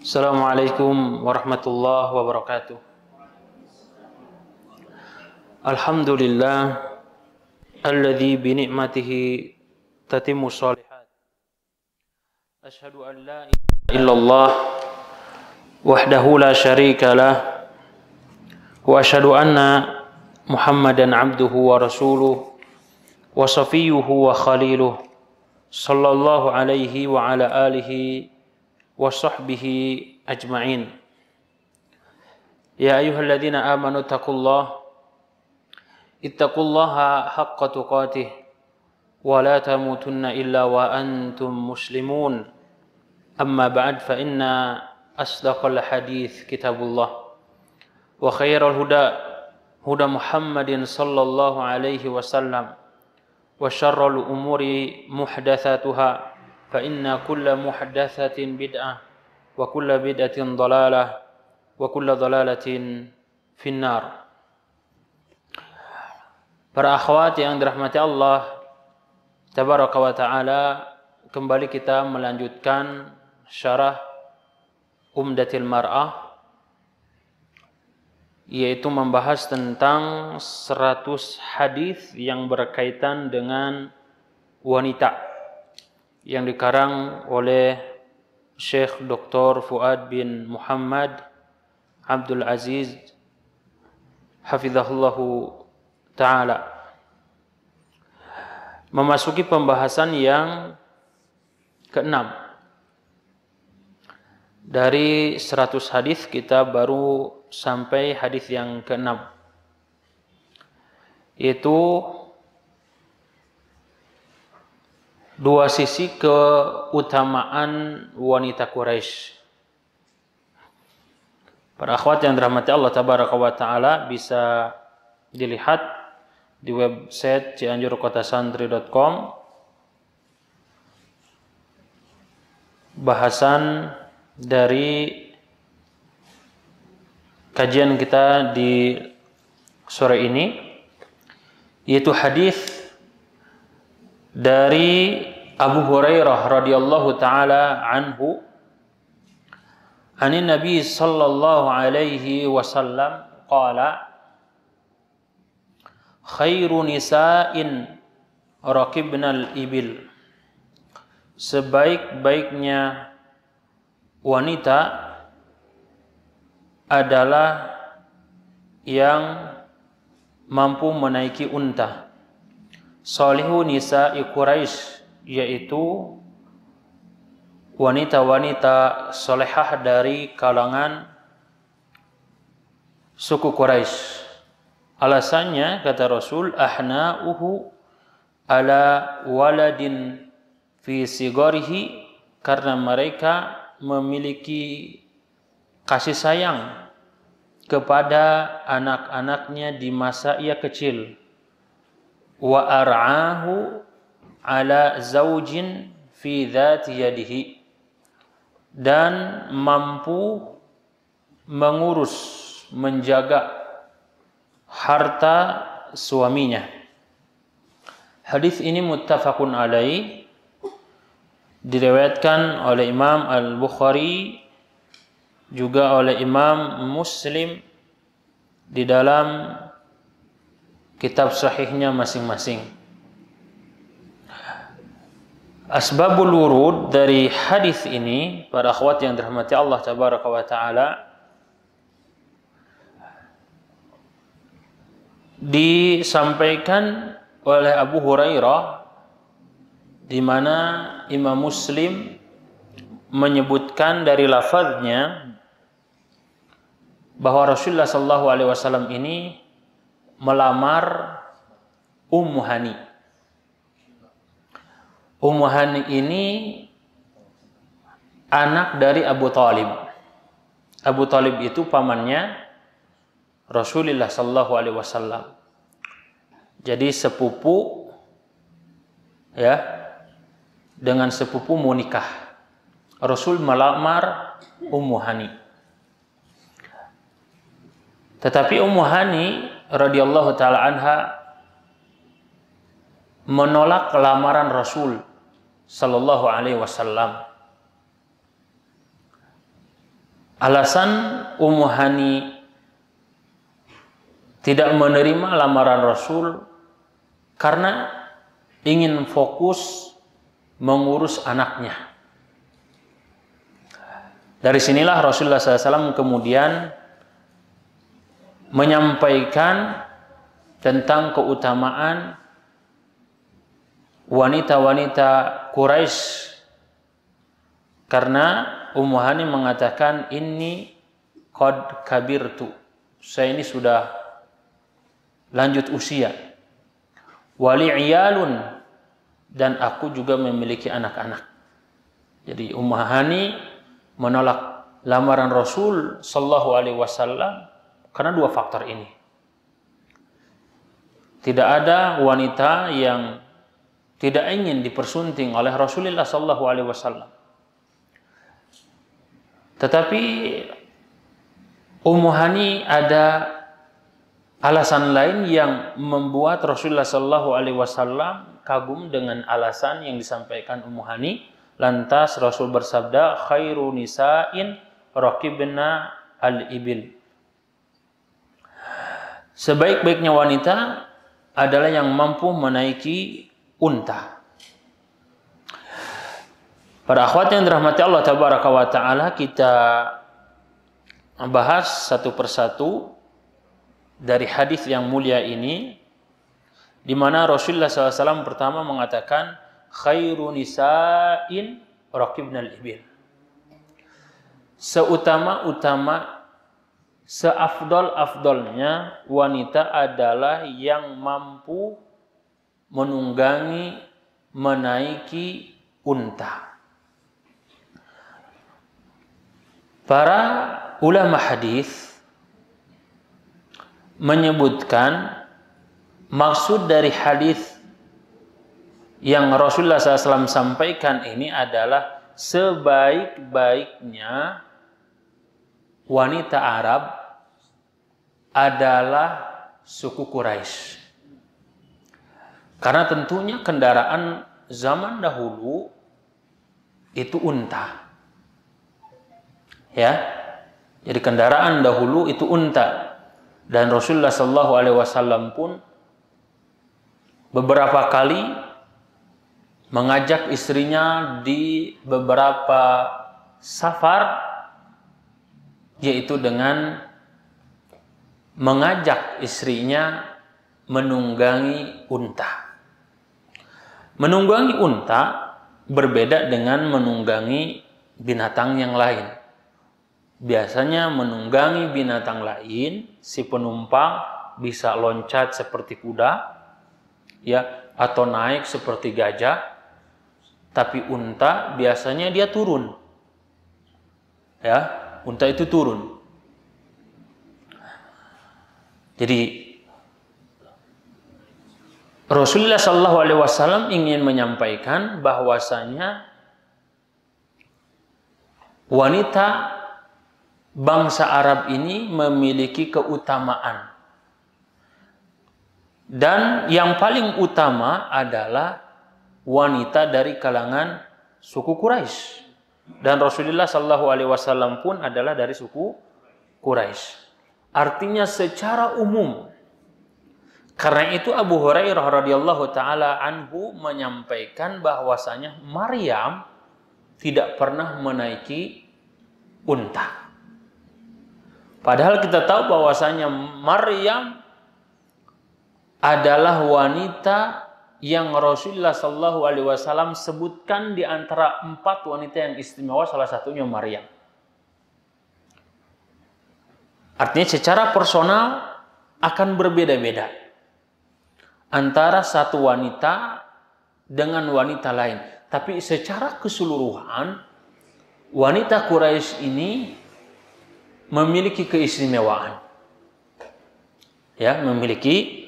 Assalamualaikum warahmatullahi wabarakatuh. Alhamdulillah alladzi bi ni'matihi tatimmu shalihat. Asyhadu an la ilaha illallah wahdahu la syarika lah wa asyhadu anna Muhammadan abduhu wa rasuluh wa safiyuhu wa khaliluh sallallahu alaihi wa ala alihi wa sahbihi ajma'in. Ya ayyuhalladzina amanu ittaqullaha haqqa tuqatih wa la tamutunna illa wa antum muslimun. Amma ba'd, fa inna asdaqal hadits kitabullah wa khairal huda Muhammadin sallallahu alaihi wasallam wa syarrul umuri muhdatsatuha fa inna kulla muhdatsatin bid'ah wa kulla bid'atin dhalalah wa kulla dhalalatin finnar. Para akhwat yang dirahmati Allah tabaraka wa taala, kembali kita melanjutkan syarah Umdatil Mar'ah, yaitu membahas tentang 100 hadis yang berkaitan dengan wanita yang dikarang oleh Syekh Dr. Fuad bin Muhammad Abdul Aziz hafizahullahu ta'ala. Memasuki pembahasan yang ke-6. Dari 100 hadis kita baru sampai hadis yang ke-6, yaitu dua sisi keutamaan wanita Quraisy. Para akhwat yang dirahmati Allah tabaraka wa taala, bisa dilihat di website cianjurkotasantri.com bahasan dari kajian kita di sore ini, yaitu hadis dari Abu Hurairah radhiyallahu taala anhu, anin Nabi sallallahu alaihi wasallam qala, khairu nisa'in raqibnal ibil. Sebaik-baiknya wanita adalah yang mampu menaiki unta. Salihu nisa'i Quraisy, yaitu wanita-wanita solehah dari kalangan suku Quraisy. Alasannya, kata Rasul, ahna'uhu ala waladin fi sigarihi, karena mereka memiliki kasih sayang kepada anak-anaknya di masa ia kecil. Wa ar'ahu ala zaujin fi dhati yadihi, dan mampu mengurus, menjaga harta suaminya. Hadis ini muttafaqun alaih, diriwayatkan oleh Imam Al-Bukhari juga oleh Imam Muslim di dalam kitab sahihnya masing-masing. Asbabul wurud dari hadis ini, para akhwat yang dirahmati Allah tabaraka wa taala, disampaikan oleh Abu Hurairah, di mana Imam Muslim menyebutkan dari lafaznya bahwa Rasulullah sallallahu alaihi wasallam ini melamar Ummu Hani. Ummu Hani ini anak dari Abu Thalib. Abu Thalib itu pamannya Rasulullah sallallahu alaihi wasallam. Jadi sepupu, ya, dengan sepupu mau nikah. Rasul melamar Ummu Hani. Tetapi Ummu Hani radhiyallahu taala anha menolak lamaran Rasul sallallahu alaihi wasallam. alasan Ummu Hani tidak menerima lamaran Rasul karena ingin fokus mengurus anaknya. Dari sinilah Rasulullah SAW kemudian menyampaikan tentang keutamaan wanita-wanita Quraisy, karena Ummu Hani mengatakan, ini qad kabirtu, saya ini sudah lanjut usia, wali iyalun, dan aku juga memiliki anak-anak. Jadi Ummu Hani menolak lamaran Rasul sallallahu alaihi wasallam karena dua faktor ini. Tidak ada wanita yang tidak ingin dipersunting oleh Rasulullah sallallahu alaihi wasallam. Tetapi Ummu Hani ada alasan lain yang membuat Rasulullah sallallahu alaihi wasallam kagum dengan alasan yang disampaikan Ummu Hani. Lantas Rasul bersabda, khairu nisa'in raqibna al-ibil. Sebaik-baiknya wanita adalah yang mampu menaiki unta. Para akhwat yang dirahmati Allah tabaraka wa taala, kita bahas satu persatu dari hadis yang mulia ini, di mana Rasulullah SAW pertama mengatakan, khairu nisa'in raqibnal ibil. Seutama-utama, seafdol-afdolnya wanita adalah yang mampu menunggangi, menaiki unta. Para ulama hadis menyebutkan maksud dari hadis yang Rasulullah SAW sampaikan ini adalah sebaik-baiknya wanita Arab adalah suku Quraisy. Karena tentunya kendaraan zaman dahulu itu unta. Ya. Jadi kendaraan dahulu itu unta. Dan Rasulullah SAW pun beberapa kali mengajak istrinya di beberapa safar, yaitu dengan mengajak istrinya menunggangi unta. Menunggangi unta berbeda dengan menunggangi binatang yang lain. Biasanya menunggangi binatang lain, si penumpang bisa loncat seperti kuda, ya, atau naik seperti gajah. Tapi unta biasanya dia turun. Ya, unta itu turun. Jadi Rasulullah SAW ingin menyampaikan bahwasanya wanita bangsa Arab ini memiliki keutamaan. Dan yang paling utama adalah wanita dari kalangan suku Quraisy. Dan Rasulullah SAW pun adalah dari suku Quraisy. Artinya secara umum. Karena itu Abu Hurairah radhiyallahu taala anhu menyampaikan bahwasanya Maryam tidak pernah menaiki unta. Padahal kita tahu bahwasanya Maryam adalah wanita yang Rasulullah SAW sebutkan di antara 4 wanita yang istimewa, salah satunya Maryam. Artinya secara personal akan berbeda-beda antara satu wanita dengan wanita lain. Tapi secara keseluruhan wanita Quraisy ini memiliki keistimewaan. Ya, memiliki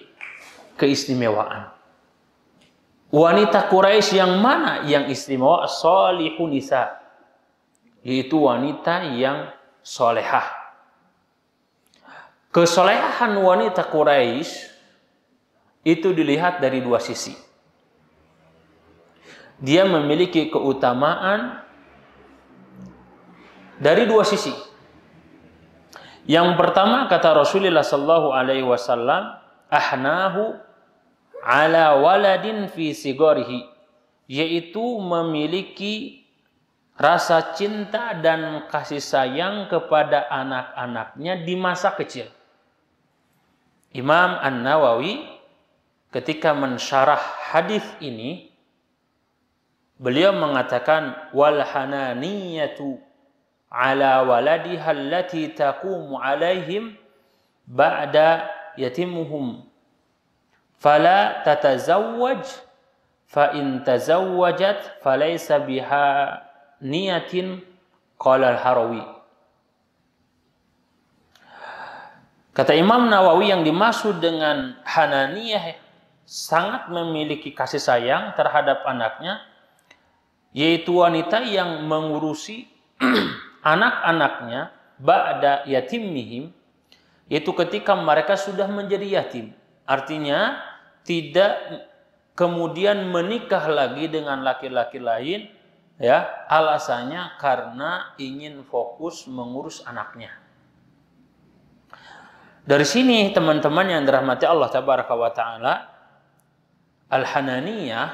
keistimewaan. Wanita Quraisy yang mana yang istimewa? Salihun nisa, yaitu wanita yang solehah. Kesolehan wanita Quraisy itu dilihat dari 2 sisi. Dia memiliki keutamaan dari 2 sisi. Yang pertama kata Rasulullah sallallahu alaihi wasallam, ahnahu ala waladin fi sigarihi, yaitu memiliki rasa cinta dan kasih sayang kepada anak-anaknya di masa kecil. Imam An-Nawawi ketika mensyarah hadis ini, beliau mengatakan wal hananiyatu ala waladiha allati taqumu alaihim ba'da yatimuhum fala tatazawwaj fa in tazawwajat falaysa biha niyatin qala al-Harawi. Kata Imam Nawawi, yang dimaksud dengan hananiyah sangat memiliki kasih sayang terhadap anaknya, yaitu wanita yang mengurusi anak-anaknya ba'da yatimihim, yaitu ketika mereka sudah menjadi yatim. Artinya tidak kemudian menikah lagi dengan laki-laki lain, ya, alasannya karena ingin fokus mengurus anaknya. Dari sini teman-teman yang dirahmati Allah tabaraka wa taala, al-hananiyah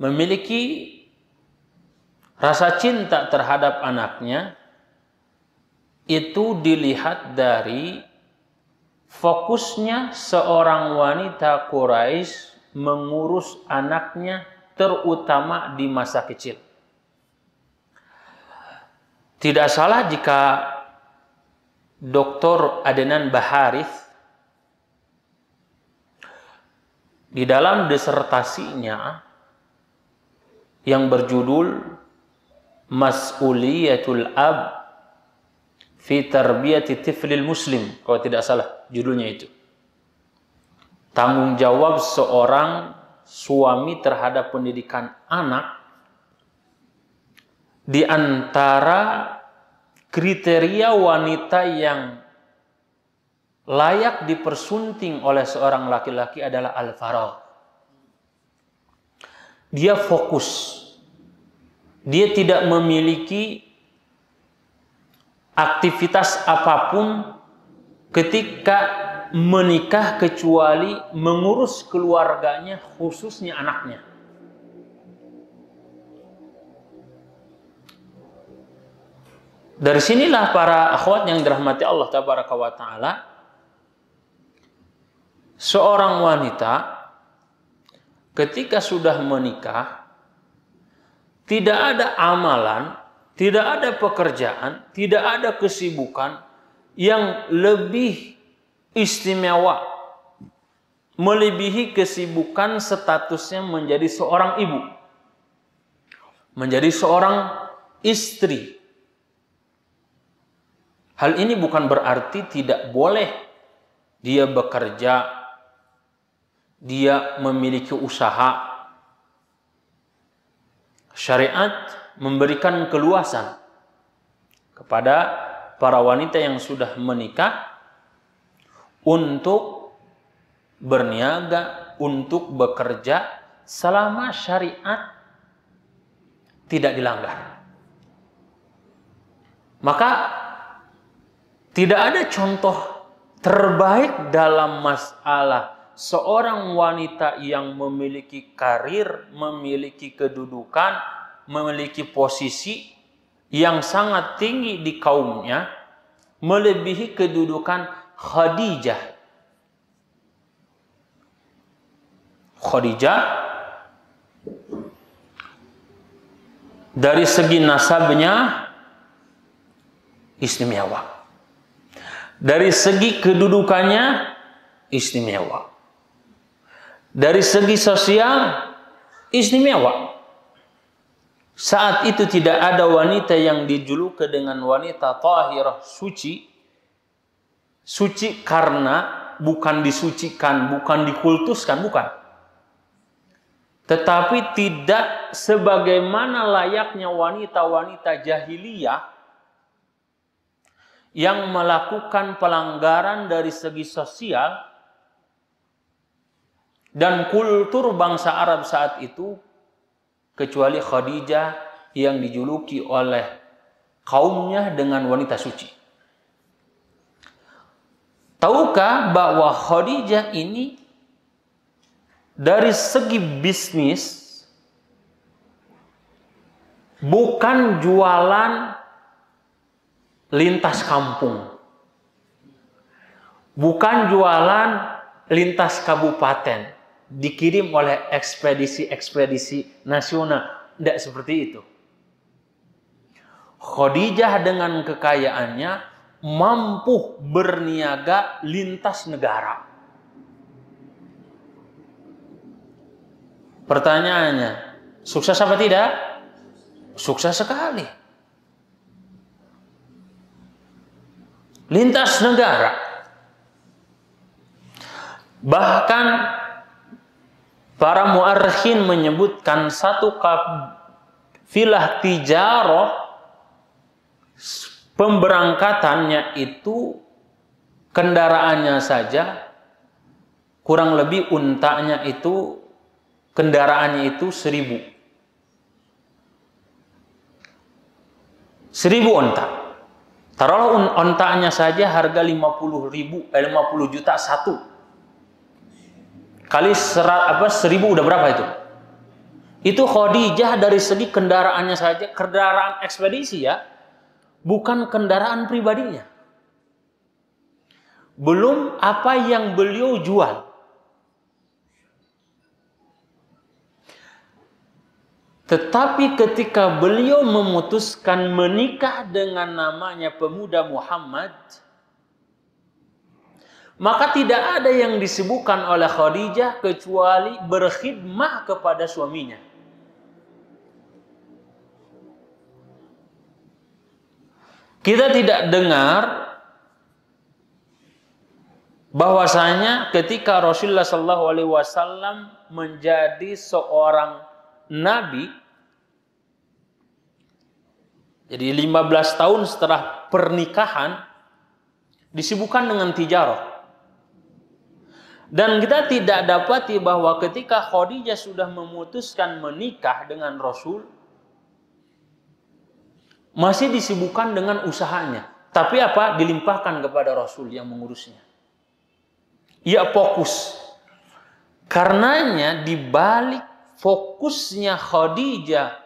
memiliki rasa cinta terhadap anaknya itu dilihat dari fokusnya seorang wanita Quraisy mengurus anaknya, terutama di masa kecil. Tidak salah jika Dr. Adnan Baharith di dalam disertasinya yang berjudul Mas'uliyatul Ab fi Tarbiyati Tiflil Muslim, kalau tidak salah judulnya itu, tanggung jawab seorang suami terhadap pendidikan anak, di antara kriteria wanita yang layak dipersunting oleh seorang laki-laki adalah al-faragh. Dia fokus. Dia tidak memiliki aktivitas apapun ketika menikah kecuali mengurus keluarganya, khususnya anaknya. Dari sinilah para akhwat yang dirahmati Allah tabaraka wa taala, seorang wanita ketika sudah menikah, tidak ada amalan, tidak ada pekerjaan, tidak ada kesibukan yang lebih istimewa melebihi kesibukan statusnya menjadi seorang ibu, menjadi seorang istri. Hal ini bukan berarti tidak boleh dia bekerja, dia memiliki usaha. Syariat memberikan keluasan kepada para wanita yang sudah menikah untuk berniaga, untuk bekerja selama syariat tidak dilanggar. Maka tidak ada contoh terbaik dalam masalah seorang wanita yang memiliki karir, memiliki kedudukan, memiliki posisi yang sangat tinggi di kaumnya, melebihi kedudukan Khadijah. Khadijah dari segi nasabnya istimewa, dari segi kedudukannya istimewa, dari segi sosial istimewa. Saat itu tidak ada wanita yang dijuluki dengan wanita tahirah, suci. Suci karena bukan disucikan, bukan dikultuskan, bukan. Tetapi tidak sebagaimana layaknya wanita-wanita jahiliyah yang melakukan pelanggaran dari segi sosial dan kultur bangsa Arab saat itu, kecuali Khadijah yang dijuluki oleh kaumnya dengan wanita suci. tahukah bahwa Khadijah ini dari segi bisnis bukan jualan lintas kampung, bukan jualan lintas kabupaten, dikirim oleh ekspedisi-ekspedisi nasional. Tidak seperti itu. Khadijah dengan kekayaannya mampu berniaga lintas negara. Pertanyaannya, sukses apa tidak? Sukses sekali. Lintas negara. Bahkan para muarikhin menyebutkan satu kafilah tijarah pemberangkatannya itu kendaraannya saja kurang lebih untanya itu kendaraannya itu 1000 onta. Taruhlah ontanya saja harga 50 juta satu. Kali 1000 udah berapa itu? Itu Khadijah dari segi kendaraannya saja, kendaraan ekspedisi ya, bukan kendaraan pribadinya. Belum apa yang beliau jual. Tetapi ketika beliau memutuskan menikah dengan namanya pemuda Muhammad, maka tidak ada yang disibukkan oleh Khadijah kecuali berkhidmah kepada suaminya. Kita tidak dengar bahwasanya ketika Rasulullah SAW menjadi seorang nabi, jadi 15 tahun setelah pernikahan disibukkan dengan tijarah. Dan kita tidak dapati bahwa ketika Khadijah sudah memutuskan menikah dengan Rasul, masih disibukkan dengan usahanya. Tapi apa? Dilimpahkan kepada Rasul yang mengurusnya. Ia fokus. Karenanya di balik fokusnya Khadijah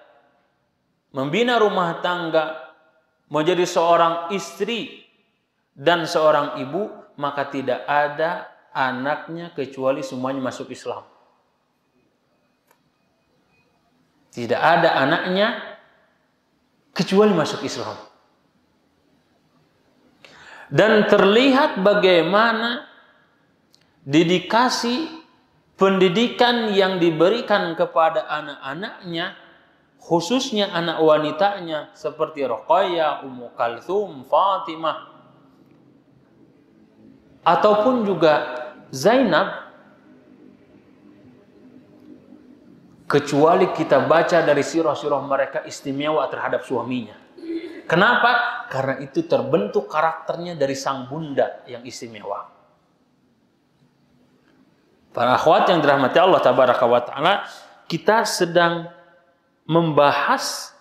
membina rumah tangga, menjadi seorang istri dan seorang ibu, maka tidak ada anaknya kecuali semuanya masuk Islam. Tidak ada anaknya kecuali masuk Islam. Dan terlihat bagaimana dedikasi pendidikan yang diberikan kepada anak-anaknya, khususnya anak wanitanya seperti Ruqayyah, Ummu Kalthum, Fatimah, ataupun juga Zainab, kecuali kita baca dari sirah-sirah mereka istimewa terhadap suaminya. Kenapa? Karena itu terbentuk karakternya dari sang bunda yang istimewa. Para akhwat yang dirahmati Allah tabaraka wa ta'ala, kita sedang membahas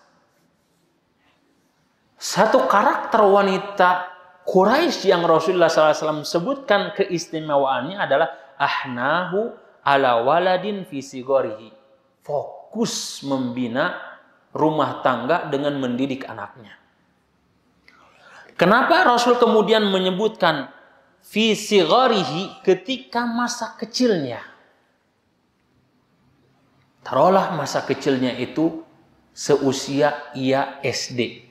satu karakter wanita Quraisy yang Rasulullah SAW sebutkan keistimewaannya adalah ahnahu ala waladin fi sigorihi. Fokus membina rumah tangga dengan mendidik anaknya. Kenapa Rasul kemudian menyebutkan fi sigorihi ketika masa kecilnya? Taruhlah masa kecilnya itu seusia ia SD,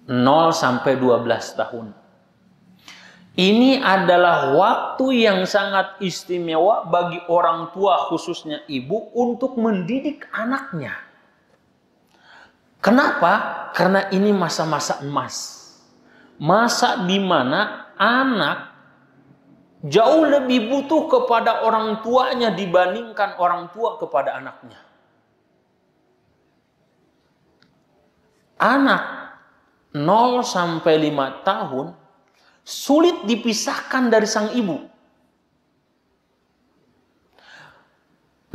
0 sampai 12 tahun. Ini adalah waktu yang sangat istimewa bagi orang tua, khususnya ibu, untuk mendidik anaknya. Kenapa? Karena ini masa-masa emas. Masa di mana anak jauh lebih butuh kepada orang tuanya dibandingkan orang tua kepada anaknya. Anak 0 sampai 5 tahun sulit dipisahkan dari sang ibu.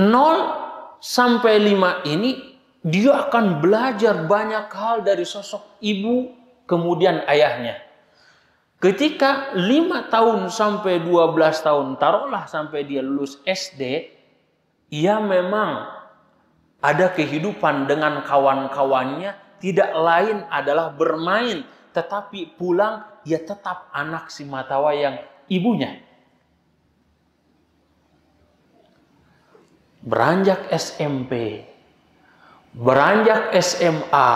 0 sampai 5 ini dia akan belajar banyak hal dari sosok ibu kemudian ayahnya. Ketika 5 tahun sampai 12 tahun, taruhlah sampai dia lulus SD, ia memang ada kehidupan dengan kawan-kawannya, tidak lain adalah bermain. Tetapi pulang, ia tetap anak si matawayang ibunya. Beranjak SMP, beranjak SMA,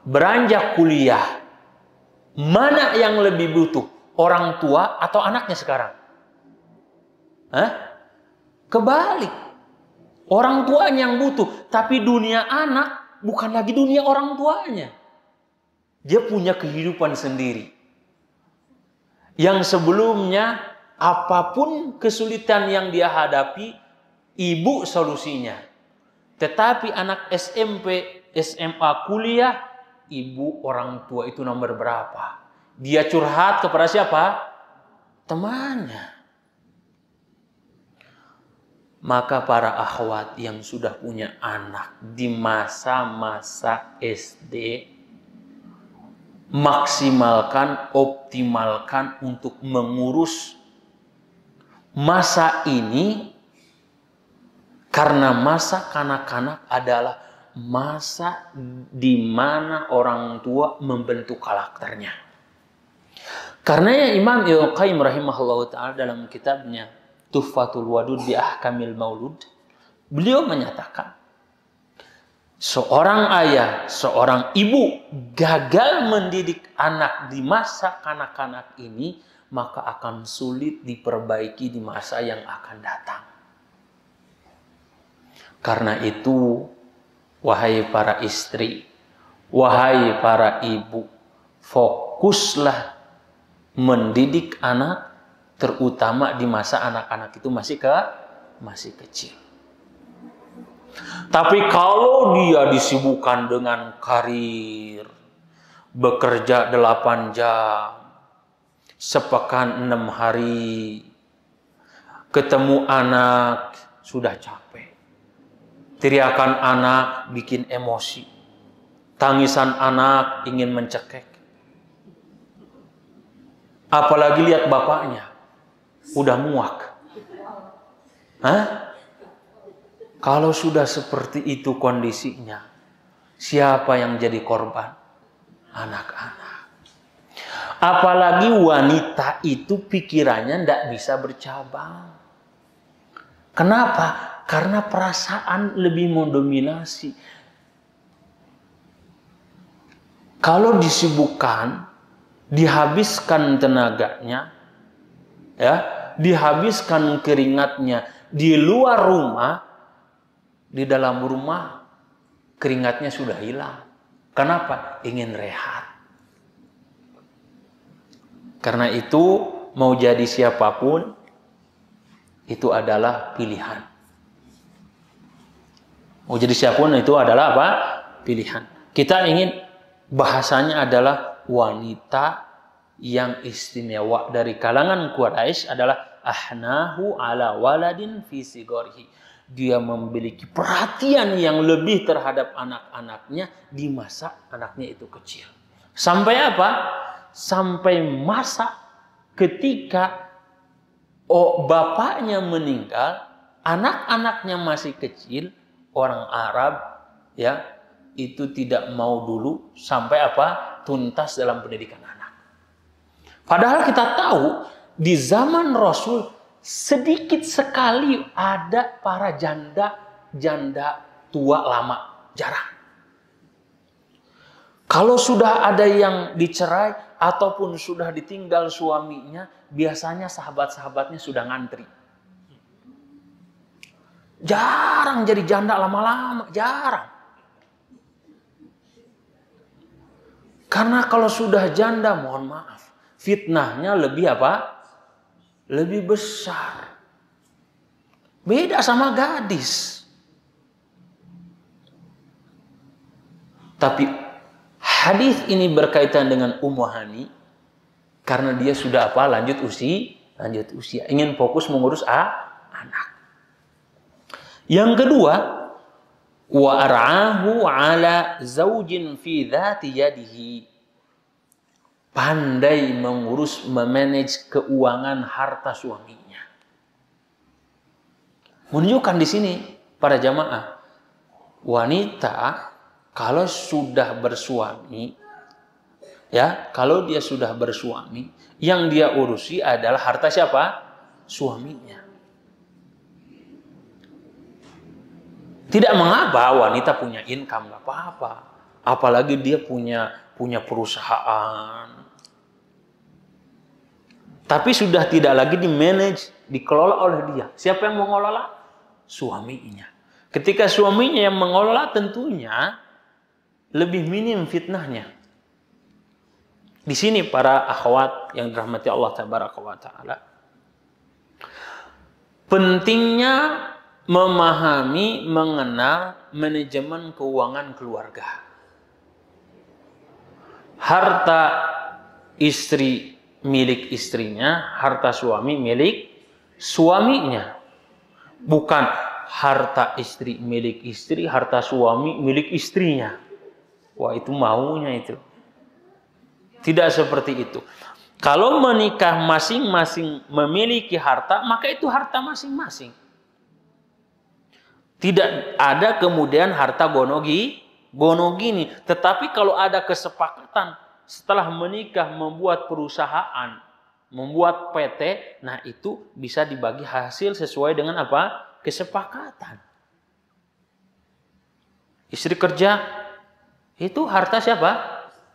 beranjak kuliah, mana yang lebih butuh? Orang tua atau anaknya sekarang? Kebalik. Orang tuanya yang butuh. Tapi dunia anak bukan lagi dunia orang tuanya. Dia punya kehidupan sendiri. Yang sebelumnya apapun kesulitan yang dia hadapi, ibu solusinya. Tetapi anak SMP, SMA, kuliah, ibu orang tua itu nomor berapa? Dia curhat kepada siapa? Temannya. Maka para akhwat yang sudah punya anak di masa-masa SD, maksimalkan, optimalkan untuk mengurus masa ini, karena masa kanak-kanak adalah masa di mana orang tua membentuk karakternya. Karena ya Imam Ibnu Qayyim rahimahullah ta'ala dalam kitabnya Tuhfatul Wadud bi Ahkamil Maulud, beliau menyatakan seorang ayah, seorang ibu gagal mendidik anak di masa kanak-kanak ini, maka akan sulit diperbaiki di masa yang akan datang. Karena itu, wahai para istri, wahai para ibu, fokuslah mendidik anak, terutama di masa anak-anak itu masih kecil. Tapi kalau dia disibukkan dengan karir, bekerja 8 jam, sepekan 6 hari, ketemu anak sudah capek. Teriakan anak bikin emosi. Tangisan anak ingin mencekek. Apalagi lihat bapaknya. Udah muak. Kalau sudah seperti itu kondisinya, siapa yang jadi korban? Anak-anak. Apalagi wanita itu pikirannya tidak bisa bercabang. Kenapa? Karena perasaan lebih mendominasi. Kalau disibukkan, dihabiskan tenaganya, ya, dihabiskan keringatnya di luar rumah, di dalam rumah keringatnya sudah hilang. Kenapa? Ingin rehat. Karena itu mau jadi siapapun itu adalah pilihan. Mau jadi siapapun itu adalah apa? Pilihan. Kita ingin bahasanya adalah wanita yang istimewa dari kalangan Quraisy adalah ahnahu ala waladin fi sigorihi. Dia memiliki perhatian yang lebih terhadap anak-anaknya di masa anaknya itu kecil. Sampai apa? Sampai masa ketika bapaknya meninggal, anak-anaknya masih kecil, orang Arab ya itu tidak mau dulu sampai apa? Tuntas dalam pendidikan anak. Padahal kita tahu di zaman Rasul sedikit sekali ada para janda tua lama, jarang. Kalau sudah ada yang dicerai ataupun sudah ditinggal suaminya, biasanya sahabat-sahabatnya sudah ngantri. Jarang jadi janda lama-lama, jarang. Karena kalau sudah janda, mohon maaf, fitnahnya lebih apa? Lebih besar. Beda sama gadis. Tapi hadis ini berkaitan dengan Ummu Hani karena dia sudah apa? Lanjut usia, ingin fokus mengurus anak. Yang kedua, wa ar'ahu ala zaujin fi dzati yadihi. pandai mengurus, memanage keuangan harta suaminya. Menunjukkan di sini para jamaah, wanita kalau sudah bersuami, ya, kalau dia sudah bersuami, yang dia urusi adalah harta siapa? Suaminya. Tidak mengapa wanita punya income, nggak apa-apa. Apalagi dia punya perusahaan. Tapi sudah tidak lagi di-manage, dikelola oleh dia. Siapa yang mengelola? Suaminya. Ketika suaminya yang mengelola, tentunya lebih minim fitnahnya. Di sini para akhwat yang dirahmati Allah Tabaraka wa Ta'ala, pentingnya memahami, mengenal manajemen keuangan keluarga. Harta istri milik istrinya, harta suami milik suaminya. Bukan harta istri milik istri, harta suami milik istrinya. Wah, itu maunya itu. Tidak seperti itu. Kalau menikah masing-masing memiliki harta, maka itu harta masing-masing. Tidak ada kemudian harta gono gini. Tetapi kalau ada kesepakatan setelah menikah membuat perusahaan, membuat PT, nah itu bisa dibagi hasil sesuai dengan apa? Kesepakatan. Istri kerja, itu harta siapa?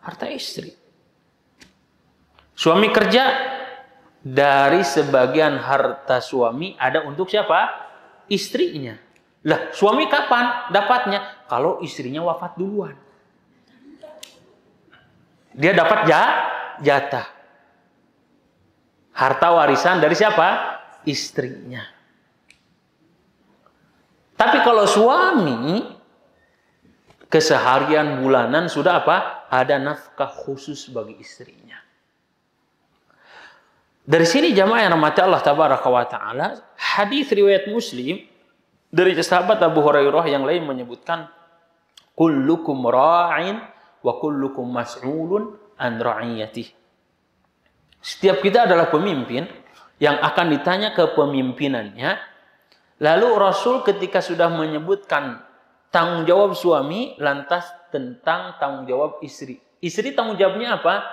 Harta istri. Suami kerja, dari sebagian harta suami ada untuk siapa? Istrinya. Lah, suami kapan dapatnya? Kalau istrinya wafat duluan. Dia dapat jatah. Harta warisan dari siapa? Istrinya. Tapi kalau suami, keseharian bulanan sudah apa? Ada nafkah khusus bagi istrinya. Dari sini jamaah yang rahmati Allah Tabaraka wa Ta'ala, hadis riwayat Muslim dari sahabat Abu Hurairah yang lain menyebutkan, kullukum ra'in wa kullukum mas'ulun an ra'iyatih. Setiap kita adalah pemimpin yang akan ditanya kepemimpinannya. Lalu Rasul ketika sudah menyebutkan tanggung jawab suami, lantas tentang tanggung jawab istri. Istri tanggung jawabnya apa?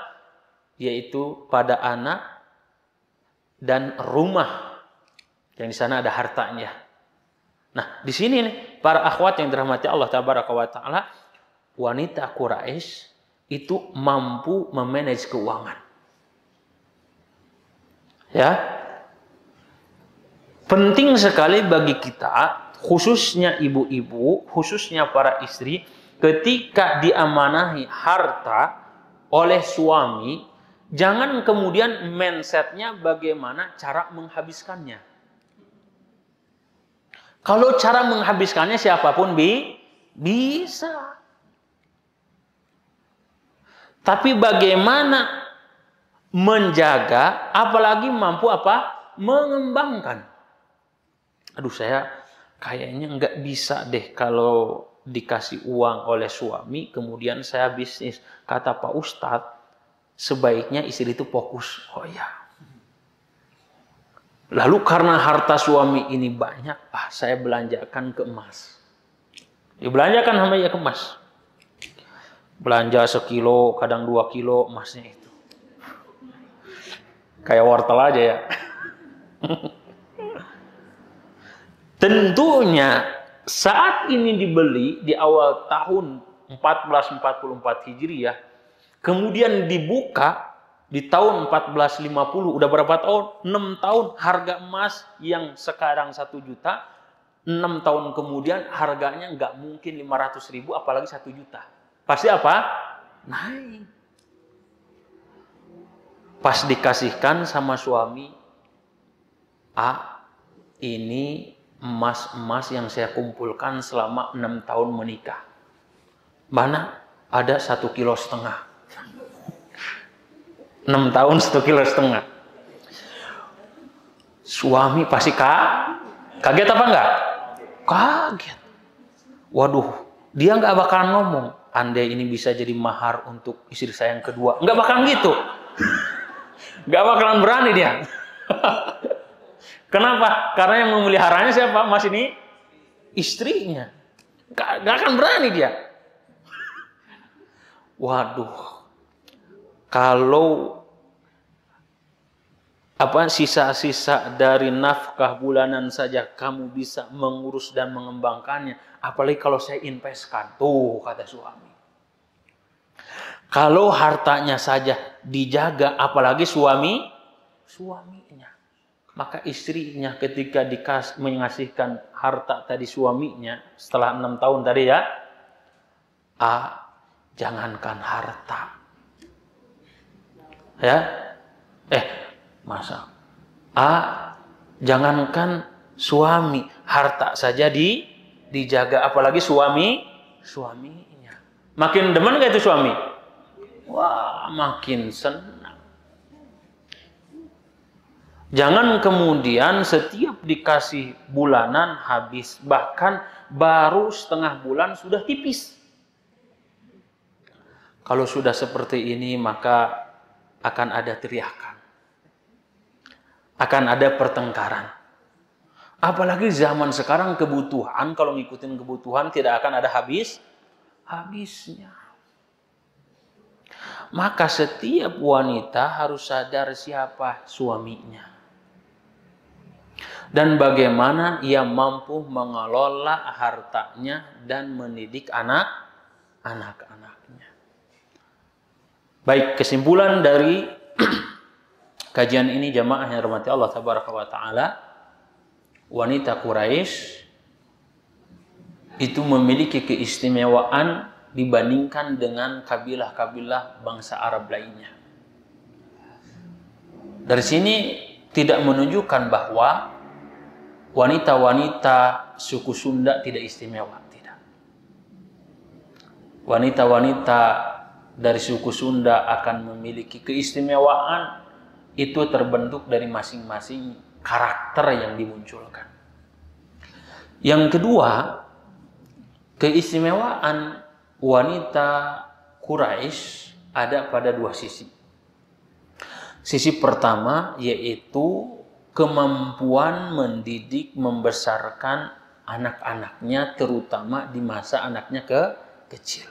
Yaitu pada anak dan rumah. Yang di sana ada hartanya. Nah, di sini nih, para akhwat yang dirahmati Allah Tabaraka wa Ta'ala, wanita Quraisy itu mampu memanage keuangan. Ya. Penting sekali bagi kita, khususnya ibu-ibu, khususnya para istri, ketika diamanahi harta oleh suami, jangan kemudian mindsetnya bagaimana cara menghabiskannya. Kalau cara menghabiskannya siapapun bisa. Tapi bagaimana menjaga, apalagi mampu apa? Mengembangkan. Aduh, saya kayaknya nggak bisa deh kalau dikasih uang oleh suami, kemudian saya bisnis. Kata Pak Ustadz, sebaiknya istri itu fokus. Oh ya. Lalu karena harta suami ini banyak, saya belanjakan ke emas. Dibelanjakan sama ya ke emas. Belanja sekilo, kadang 2 kilo emasnya itu. Kayak wortel aja ya. Tentunya saat ini dibeli di awal tahun 1444 Hijriah, kemudian dibuka di tahun 1450, udah berapa tahun? 6 tahun harga emas yang sekarang 1 juta, 6 tahun kemudian harganya nggak mungkin 500.000, apalagi 1 juta. Pasti apa? Naik. Pas dikasihkan sama suami, ini emas-emas yang saya kumpulkan selama 6 tahun menikah. Mana? Ada 1,5 kilo. 6 tahun 1,5 kilo. Suami pasti kaget apa enggak? Kaget. Waduh, dia enggak bakalan ngomong, andai ini bisa jadi mahar untuk istri saya yang kedua. Enggak bakalan gitu. Gak bakalan berani dia. Kenapa? Karena yang memeliharanya siapa? Mas ini istrinya. Gak akan berani dia. Waduh. Kalau sisa-sisa dari nafkah bulanan saja kamu bisa mengurus dan mengembangkannya, apalagi kalau saya investkan. Tuh kata suami. Kalau hartanya saja dijaga, apalagi suaminya. Maka istrinya ketika mengasihkan harta tadi suaminya setelah 6 tahun tadi ya, jangankan harta, ya, masa, jangankan suami, harta saja dijaga, apalagi suaminya. Makin demen gak itu suami? Wah, makin senang. Jangan kemudian setiap dikasih bulanan habis, bahkan baru setengah bulan sudah tipis. Kalau sudah seperti ini maka akan ada teriakan, akan ada pertengkaran. Apalagi zaman sekarang kebutuhan, kalau ngikutin kebutuhan tidak akan ada habisnya. Maka setiap wanita harus sadar siapa suaminya. Dan bagaimana ia mampu mengelola hartanya dan mendidik anak-anaknya. Baik, kesimpulan dari kajian ini jamaah yang dirahmati Allah tabaraka wa taala, wanita Quraisy itu memiliki keistimewaan dibandingkan dengan kabilah-kabilah bangsa Arab lainnya. Dari sini tidak menunjukkan bahwa wanita-wanita suku Sunda tidak istimewa, tidak. Wanita-wanita dari suku Sunda akan memiliki keistimewaan, itu terbentuk dari masing-masing karakter yang dimunculkan. Yang kedua, keistimewaan wanita Quraisy ada pada dua sisi. Sisi pertama yaitu kemampuan mendidik, membesarkan anak-anaknya, terutama di masa anaknya kecil.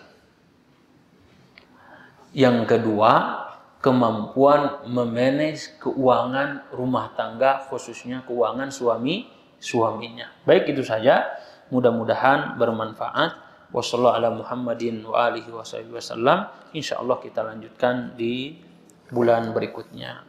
Yang kedua, kemampuan memanage keuangan rumah tangga, khususnya keuangan suaminya. Baik, itu saja. Mudah-mudahan bermanfaat. Wassalamualaikum warahmatullahi wabarakatuh. Insyaallah kita lanjutkan di bulan berikutnya.